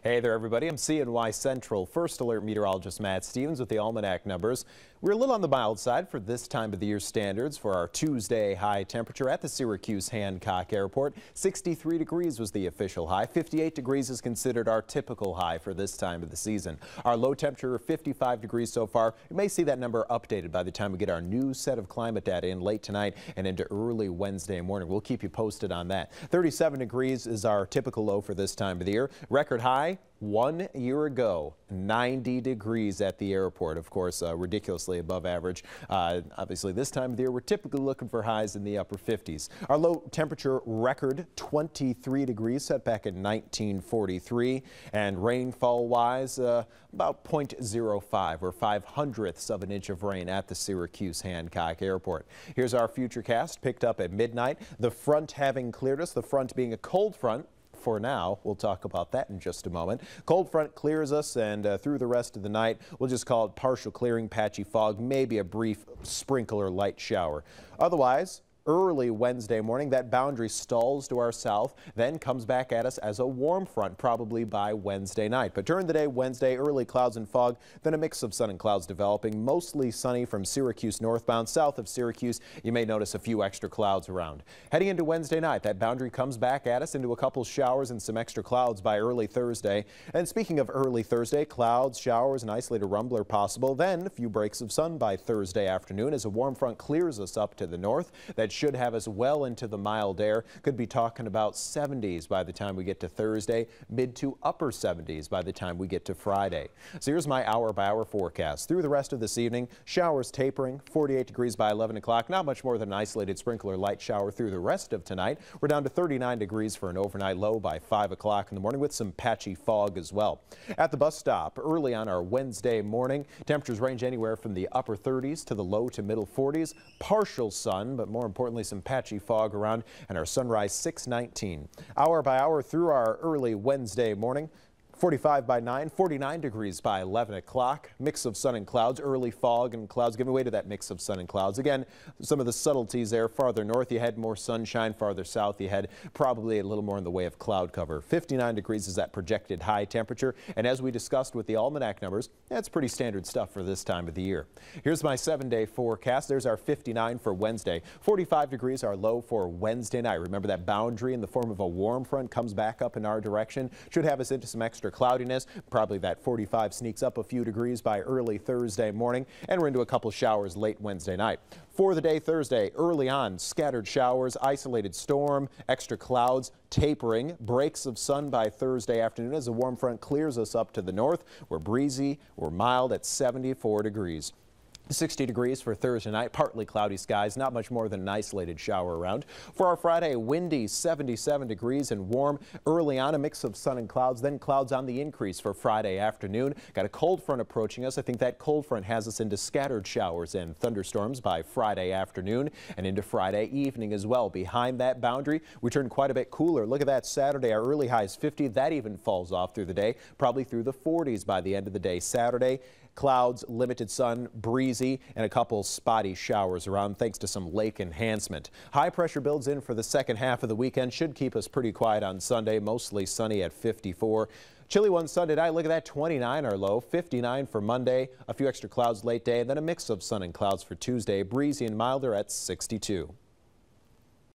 Hey there, everybody. I'm CNY Central First Alert Meteorologist Matt Stevens with the almanac numbers. We're a little on the mild side for this time of the year standards for our Tuesday high temperature at the Syracuse Hancock Airport. 63 degrees was the official high. 58 degrees is considered our typical high for this time of the season. Our low temperature, 55 degrees so far. You may see that number updated by the time we get our new set of climate data in late tonight and into early Wednesday morning. We'll keep you posted on that. 37 degrees is our typical low for this time of the year. Record high 1 year ago, 90 degrees at the airport. Of course, ridiculously above average. Obviously, this time of the year, we're typically looking for highs in the upper 50s. Our low temperature record, 23 degrees, set back in 1943. And rainfall-wise, about 0.05 or 5/100ths of an inch of rain at the Syracuse Hancock Airport. Here's our futurecast picked up at midnight. The front having cleared us, the front being a cold front. For now, we'll talk about that in just a moment. Cold front clears us, and through the rest of the night, we'll just call it partial clearing, patchy fog, maybe a brief sprinkle or light shower. Otherwise, early Wednesday morning, that boundary stalls to our south, then comes back at us as a warm front, probably by Wednesday night. But during the day, Wednesday, early clouds and fog, then a mix of sun and clouds developing, mostly sunny from Syracuse northbound. South of Syracuse, you may notice a few extra clouds around. Heading into Wednesday night, that boundary comes back at us into a couple showers and some extra clouds by early Thursday. And speaking of early Thursday, clouds, showers, and isolated rumble are possible. Then a few breaks of sun by Thursday afternoon as a warm front clears us up to the north. That should have us well into the mild air. Could be talking about 70s by the time we get to Thursday, mid to upper 70s by the time we get to Friday. So here's my hour-by-hour forecast. Through the rest of this evening, showers tapering, 48 degrees by 11 o'clock. Not much more than an isolated sprinkle or light shower through the rest of tonight. We're down to 39 degrees for an overnight low by 5 o'clock in the morning with some patchy fog as well. At the bus stop early on our Wednesday morning, temperatures range anywhere from the upper 30s to the low to middle 40s. Partial sun, but more importantly, some patchy fog around, and our sunrise 6:19. Hour by hour through our early Wednesday morning. 45 by 9, 49 degrees by 11 o'clock. Mix of sun and clouds, early fog and clouds giving way to that mix of sun and clouds. Again, some of the subtleties there. Farther north, you had more sunshine. Farther south, you had probably a little more in the way of cloud cover. 59 degrees is that projected high temperature. And as we discussed with the almanac numbers, that's pretty standard stuff for this time of the year. Here's my 7-day forecast. There's our 59 for Wednesday. 45 degrees our low for Wednesday night. Remember that boundary in the form of a warm front comes back up in our direction. Should have us into some extra cloudiness. Probably that 45 sneaks up a few degrees by early Thursday morning, and we're into a couple showers late Wednesday night. For the day Thursday, early on, scattered showers, isolated storm, extra clouds, tapering, breaks of sun by Thursday afternoon as a warm front clears us up to the north. We're breezy, we're mild at 74 degrees. 60 degrees for Thursday night, partly cloudy skies, not much more than an isolated shower around. For our Friday, windy, 77 degrees and warm. Early on, a mix of sun and clouds, then clouds on the increase for Friday afternoon. Got a cold front approaching us. I think that cold front has us into scattered showers and thunderstorms by Friday afternoon and into Friday evening as well. Behind that boundary, we turn quite a bit cooler. Look at that Saturday, our early high is 50. That even falls off through the day, probably through the 40s by the end of the day. Saturday, clouds, limited sun, breezy, and a couple spotty showers around thanks to some lake enhancement. High pressure builds in for the second half of the weekend. Should keep us pretty quiet on Sunday, mostly sunny at 54. Chilly one Sunday night. Look at that, 29 our low, 59 for Monday. A few extra clouds late day, and then a mix of sun and clouds for Tuesday. Breezy and milder at 62.